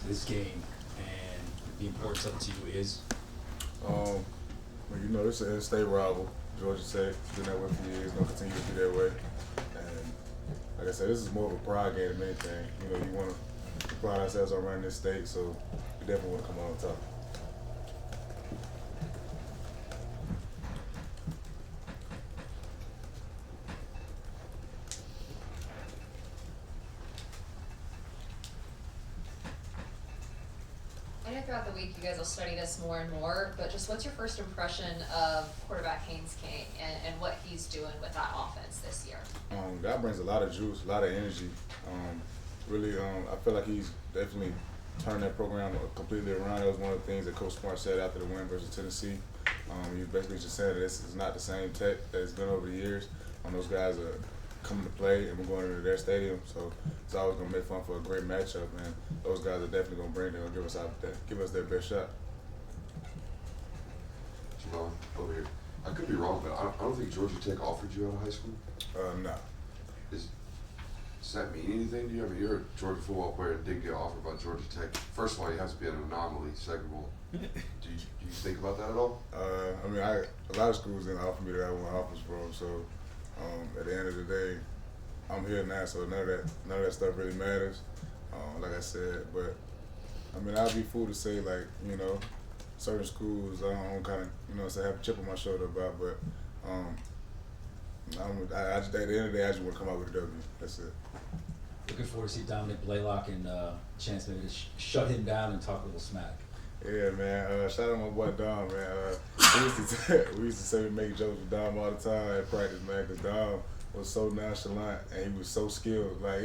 this game and the importance of it to you is? Well, you know, it's an in-state rival. Georgia Tech, been that way for years, gonna continue to be that way. And like I said, this is more of a pride game than anything. You know, you want to pride ourselves on running this state, so we definitely want to come out on top. I know throughout the week you guys will study this more and more, but just what's your first impression of quarterback Haynes King and what he's doing with that offense this year? God brings a lot of juice, a lot of energy. Really, I feel like he's definitely turned that program completely around. That was one of the things that Coach Smart said after the win versus Tennessee. He was basically just saying that this is not the same Tech that it's been over the years. Those guys are coming to play, and we're going into their stadium, so it's always going to make fun for a great matchup, and those guys are definitely going to bring them and give us their best shot. Javon, over here. I could be wrong, but I don't think Georgia Tech offered you out of high school. No. Does that mean anything to you? I mean, you're a Georgia football player and did get offered by Georgia Tech. First of all, you have to be an anomaly. Second of all, do you think about that at all? I mean, a lot of schools didn't offer me that I want offers from, so at the end of the day, I'm here now, so none of that stuff really matters. Like I said, but I mean, I'd be fool to say, like, you know, certain schools I don't kind of, you know, say have a chip on my shoulder about, but I just, at the end of the day, I just want to come out with a W. That's it. Looking forward to see Dominic Blaylock and chance maybe to shut him down and talk a little smack. Yeah, man. Shout out my boy Dom, man. We used to say we make jokes with Dom all the time at practice, man, because Dom was so nonchalant and he was so skilled. Like,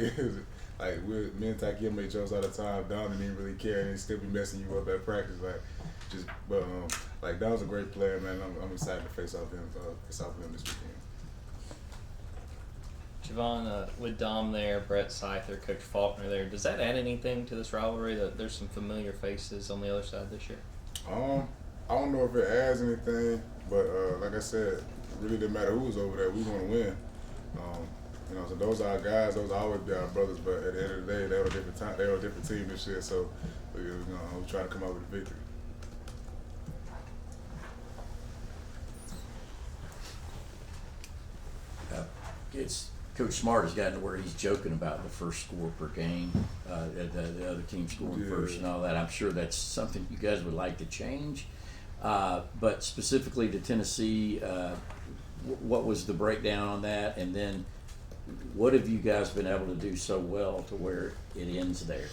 me and Takia make jokes all the time. Dom didn't even really care, and he still be messing you up at practice. Like Dom's a great player, man. I'm excited to face off him this weekend. Javon, with Dom there, Brett Seither, Coach Faulkner there, does that add anything to this rivalry that there's some familiar faces on the other side this year? I don't know if it adds anything, but like I said, it really didn't matter who was over there. We want to win. You know, so those are our guys. Those will always be our brothers. But at the end of the day, they were a different time. They were a different team this year. So we try to come out with a victory. It's Coach Smart has gotten to where he's joking about the first score per game, the other team scoring first and all that. I'm sure that's something you guys would like to change. But specifically to Tennessee, what was the breakdown on that? And then what have you guys been able to do so well to where it ends there?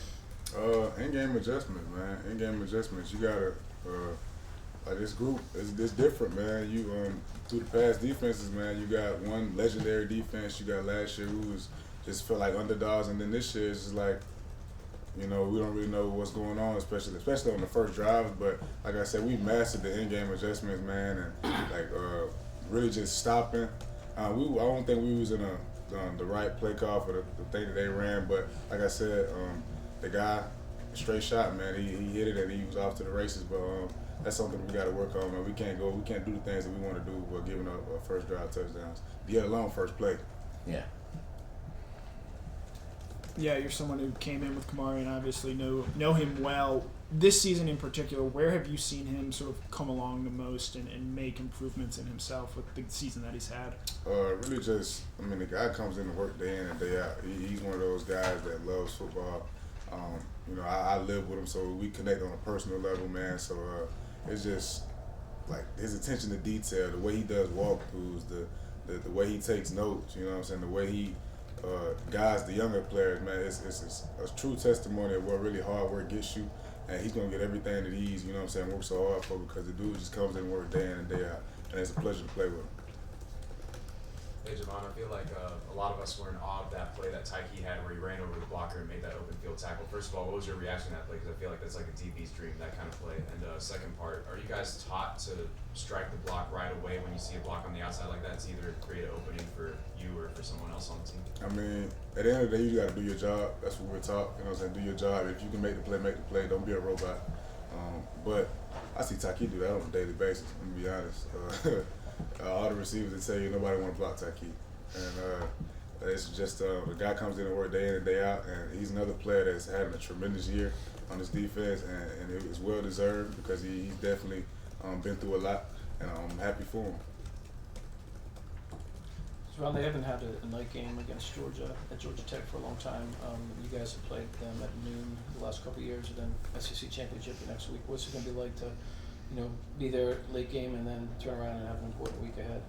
In-game adjustments, man. In-game adjustments. You gotta like this group is different, man. You through the past defenses, man. You got one legendary defense. You got last year who was just felt like underdogs, and then this year it's just like, you know, we don't really know what's going on, especially on the first drive. But like I said, we mastered the in-game adjustments, man, and like really just stopping. I don't think we was in the right play call for the thing that they ran, but like I said, the guy straight shot, man. He hit it and he was off to the races, but. That's something we got to work on, man. We can't do the things that we want to do while giving up first drive touchdowns, let alone first play. Yeah. Yeah, you're someone who came in with Kamari and obviously know him well. This season in particular, where have you seen him sort of come along the most and make improvements in himself with the season that he's had? Really just, I mean, the guy comes in to work day in and day out. He's one of those guys that loves football. You know, I live with him, so we connect on a personal level, man. So it's just like his attention to detail, the way he does walkthroughs, the way he takes notes, you know what I'm saying, the way he guides the younger players, man. It's a true testimony of what really hard work gets you, and he's gonna get everything that he's, you know what I'm saying, worked so hard for, because the dude just comes in and works day in and day out, and it's a pleasure to play with him. Hey Javon, I feel like a lot of us were in awe of that play that Tyke had where he ran over the blocker and made that open field tackle. First of all, what was your reaction to that play? Because I feel like that's like a DB's dream, that kind of play. And second part, are you guys taught to strike the block right away when you see a block on the outside like that to either create an opening for you or for someone else on the team? I mean, at the end of the day, you got to do your job. That's what we're taught. You know what I'm saying? Do your job. If you can make the play, make the play. Don't be a robot. But I see Tyke do that on a daily basis, I'm going to be honest. All the receivers that tell you nobody want to block Tyke. And It's just a guy comes in and work day in and day out, and he's another player that's having a tremendous year on his defense, and it was well deserved because he's definitely been through a lot, and I'm happy for him. Well, they haven't had a night game against Georgia at Georgia Tech for a long time. You guys have played them at noon the last couple of years, and then SEC championship the next week. What's it going to be like to, be there late game and then turn around and have an important week ahead?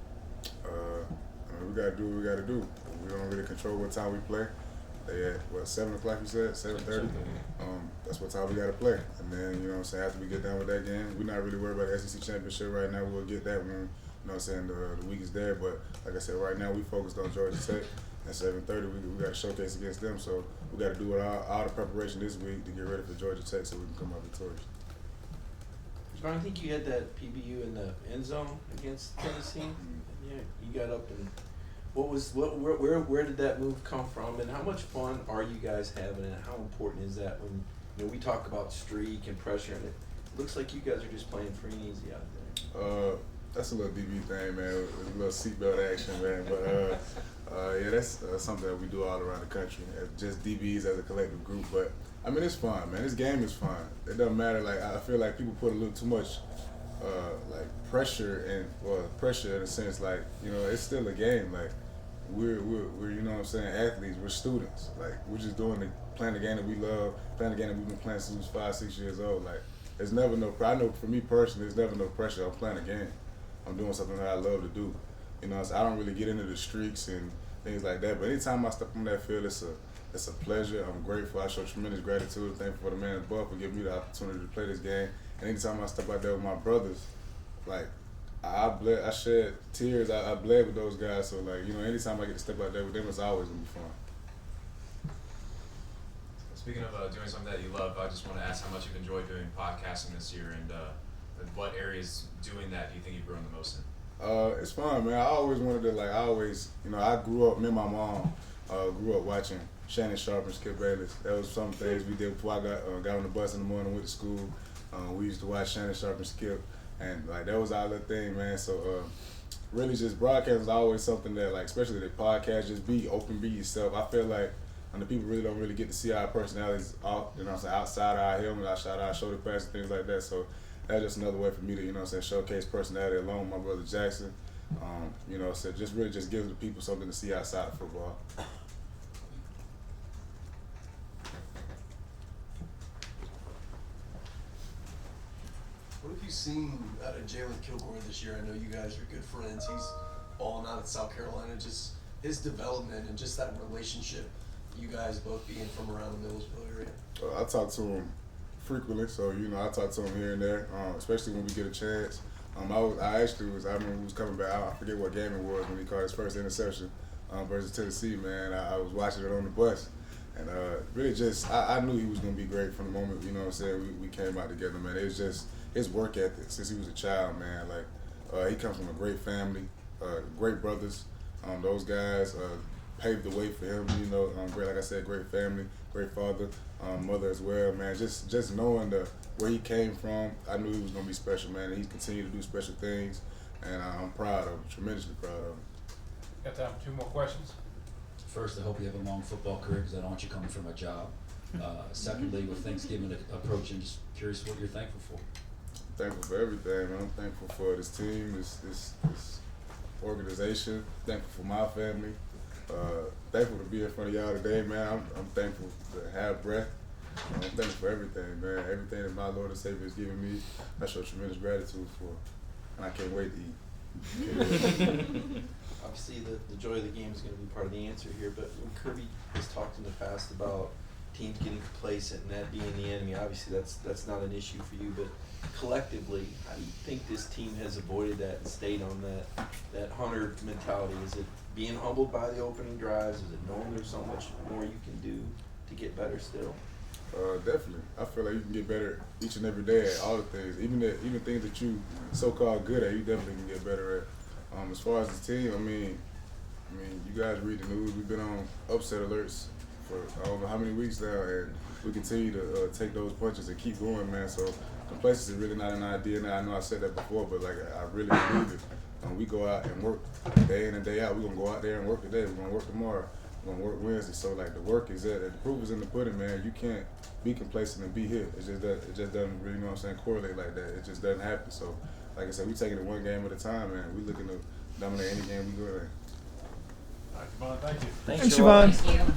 I mean, we gotta do what we gotta do. We don't really control what time we play. They at 7 o'clock you said, 7:30. That's what time we gotta play. And then after we get done with that game, we're not really worried about the SEC championship right now. We'll get that when the week is there. But like I said, right now we focused on Georgia Tech. At 7:30, we got to showcase against them. So we got to do all the preparation this week to get ready for Georgia Tech so we can come out victorious. Javon, I think you had that PBU in the end zone against Tennessee. Yeah, you got up and where did that move come from, and how much fun are you guys having, and how important is that when we talk about streak and pressure, and it looks like you guys are just playing free and easy out there. That's a little DB thing, man. A little seatbelt action, man. But yeah, that's something that we do all around the country, just DBs as a collective group. But I mean, it's fun, man. This game is fun. It doesn't matter. Like, I feel like people put a little too much pressure in a sense. Like, it's still a game. Like, we're athletes. We're students. Like, we're just playing the game that we love, playing the game that we've been playing since we was 5-6 years old. Like, there's never no. I know for me personally, there's never no pressure. I'm playing a game. I'm doing something that I love to do. So I don't really get into the streaks and things like that. But anytime I step on that field, it's a pleasure. I'm grateful. I show tremendous gratitude. Thankful for the man above for giving me the opportunity to play this game. And anytime I step out there with my brothers, like, I shed tears. I bled with those guys. So, like, anytime I get to step out there with them, it's always gonna be fun. Speaking of doing something that you love, I just want to ask how much you've enjoyed doing podcasting this year, and what areas doing that do you think you've grown the most in? It's fun, man. I always wanted to, I grew up, me and my mom grew up watching Shannon Sharpe and Skip Bayless. That was some things we did before I got on the bus in the morning, went to school. We used to watch Shannon Sharpe and Skip, and like that was our little thing, man. So really just broadcasting is always something that, like, especially the podcast, just be open, be yourself. I feel like the people really don't really get to see our personalities outside our helmet, outside our shoulder pads and things like that. So that's just another way for me to, showcase personality along with my brother Jackson. So just really just give the people something to see outside of football. What have you seen out of Jalen Kilgore this year? I know you guys are good friends. He's balling out at South Carolina. Just his development and just that relationship, you guys both being from around the Millersville area. I talk to him frequently, so I talk to him here and there, especially when we get a chance. I remember he was coming back. I forget what game it was when he caught his first interception versus Tennessee. Man, I was watching it on the bus, and really just I knew he was gonna be great from the moment we came out together. Man, it was just his work ethic since he was a child. Man, like he comes from a great family, great brothers. Those guys paved the way for him. Great, like I said, great family, great father, mother as well. Man, just knowing where he came from, I knew he was gonna be special, man. And he's continued to do special things, and I'm proud of him, tremendously proud of him. Got time for 2 more questions. First, I hope you have a long football career because I don't want you coming from a job. Secondly, with Thanksgiving approaching, just curious what you're thankful for. Thankful for everything, man. I'm thankful for this team, this organization. Thankful for my family. Thankful to be in front of y'all today, man. I'm thankful to have breath. I'm thankful for everything, man. Everything that my Lord and Savior has given me, I show tremendous gratitude for. And I can't wait to eat. Obviously, the joy of the game is going to be part of the answer here, but when Kirby has talked in the past about teams getting complacent and that being the enemy, obviously that's not an issue for you, but collectively, how do you think this team has avoided that and stayed on that hunter mentality? Is it being humbled by the opening drives? Is it knowing there's so much more you can do to get better still? Definitely. I feel like you can get better each and every day at all the things. Even things that you so-called good at, you definitely can get better at. As far as the team, I mean, you guys read the news. We've been on upset alerts for I don't know how many weeks now, and we continue to take those punches and keep going, man. So complacency is really not an idea now. I know I said that before, but like I really believe it. We go out and work day in and day out. We're gonna go out there and work today. We're gonna work tomorrow. we're gonna work Wednesday. So like the work is the proof is in the pudding, man. You can't be complacent and be here. It just doesn't really, you know what I'm saying, correlate like that. It just doesn't happen. So like I said, we taking it one game at a time, man. We looking to dominate any game we go in. All right, Javon, thank you. Thanks, Thanks, Javon. Javon. Thank you.